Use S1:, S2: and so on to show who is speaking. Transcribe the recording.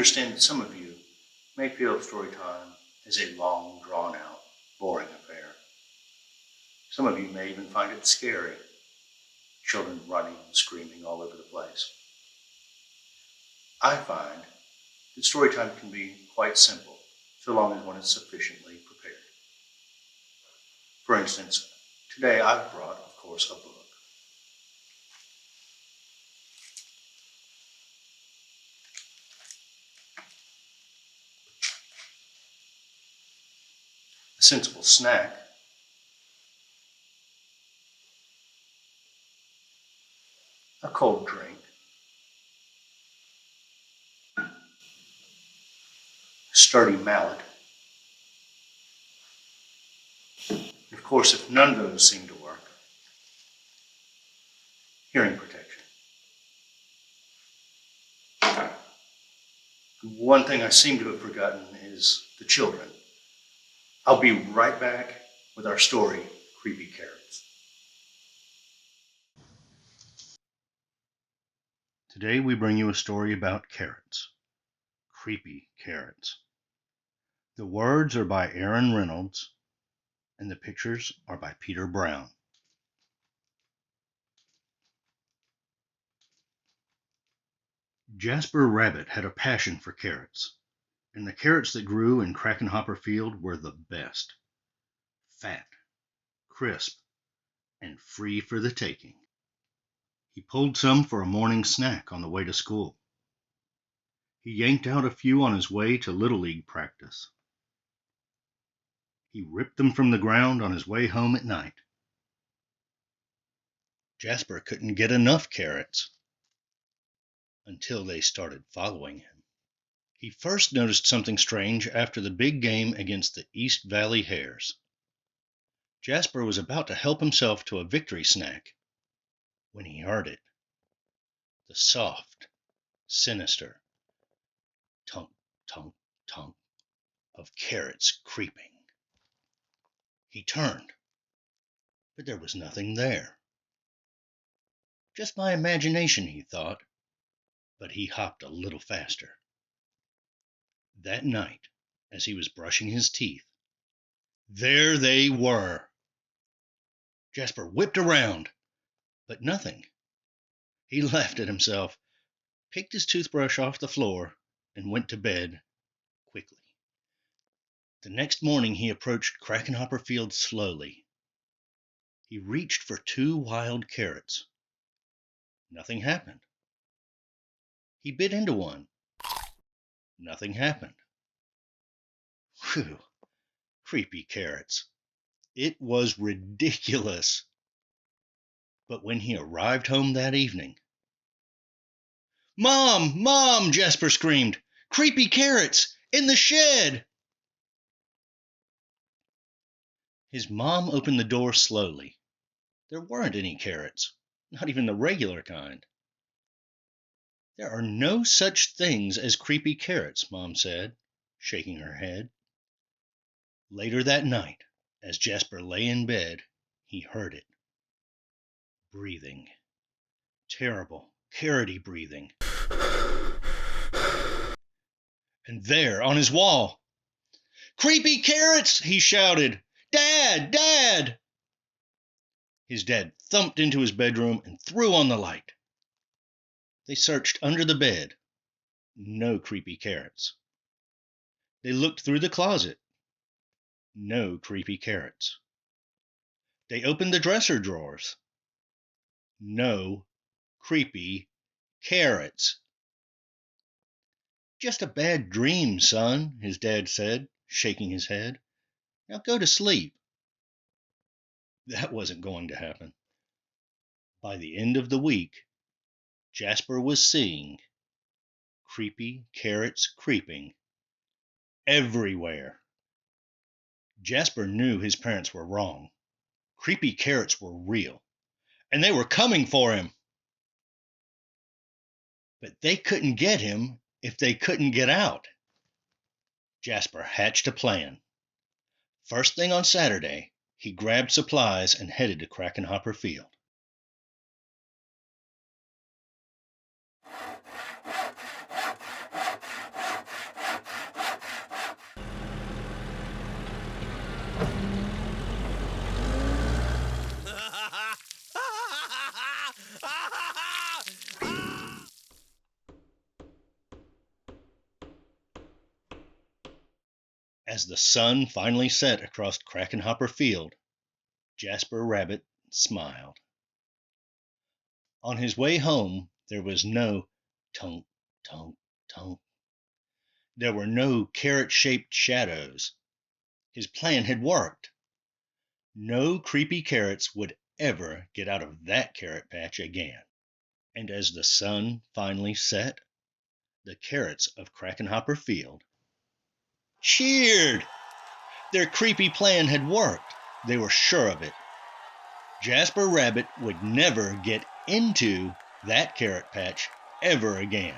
S1: understand that some of you may feel story time is a long, drawn-out, boring affair. Some of you may even find it scary, children running and screaming all over the place. I find that story time can be quite simple, so long as one is sufficiently prepared. For instance, today I've brought, of course, a book. A sensible snack, a cold drink, a sturdy mallet. And of course, if none of those seem to work, hearing protection. One thing I seem to have forgotten is the children. I'll be right back with our story, Creepy Carrots. Today we bring you a story about carrots. Creepy carrots. The words are by Aaron Reynolds, and the pictures are by Peter Brown. Jasper Rabbit had a passion for carrots, and the carrots that grew in Krakenhopper Field were the best. Fat, crisp, and free for the taking. He pulled some for a morning snack on the way to school. He yanked out a few on his way to Little League practice. He ripped them from the ground on his way home at night. Jasper couldn't get enough carrots until they started following him. He first noticed something strange after the big game against the East Valley Hares. Jasper was about to help himself to a victory snack when he heard it. The soft, sinister tunk, tunk, tunk of carrots creeping. He turned, but there was nothing there. Just my imagination, he thought, but he hopped a little faster. That night, as he was brushing his teeth, there they were. Jasper whipped around, but nothing. He laughed at himself, picked his toothbrush off the floor, and went to bed quickly. The next morning he approached Krakenhopper Field slowly. He reached for 2 wild carrots. Nothing happened. He bit into one. Nothing happened. Whew, creepy carrots. It was ridiculous. But when he arrived home that evening, "Mom! Mom!" Jasper screamed. "Creepy carrots! In the shed!" His mom opened the door slowly. There weren't any carrots, not even the regular kind. "There are no such things as creepy carrots," Mom said, shaking her head. Later that night, as Jasper lay in bed, he heard it. Breathing. Terrible, carroty breathing. And there, on his wall, "Creepy carrots!" he shouted. "Dad! Dad!" His dad thumped into his bedroom and threw on the light. They searched under the bed. No creepy carrots. They looked through the closet. No creepy carrots. They opened the dresser drawers. No creepy carrots. "Just a bad dream, son," his dad said, shaking his head. "Now go to sleep." That wasn't going to happen. By the end of the week, Jasper was seeing creepy carrots creeping everywhere. Jasper knew his parents were wrong. Creepy carrots were real, and they were coming for him. But they couldn't get him if they couldn't get out. Jasper hatched a plan. First thing on Saturday, he grabbed supplies and headed to Krakenhopper Field. As the sun finally set across Crackenhopper Field, Jasper Rabbit smiled. On his way home, there was no tunk, tunk, tunk. There were no carrot-shaped shadows. His plan had worked. No creepy carrots would ever get out of that carrot patch again. And as the sun finally set, the carrots of Crackenhopper Field cheered. Their creepy plan had worked. They were sure of it. Jasper Rabbit would never get into that carrot patch ever again.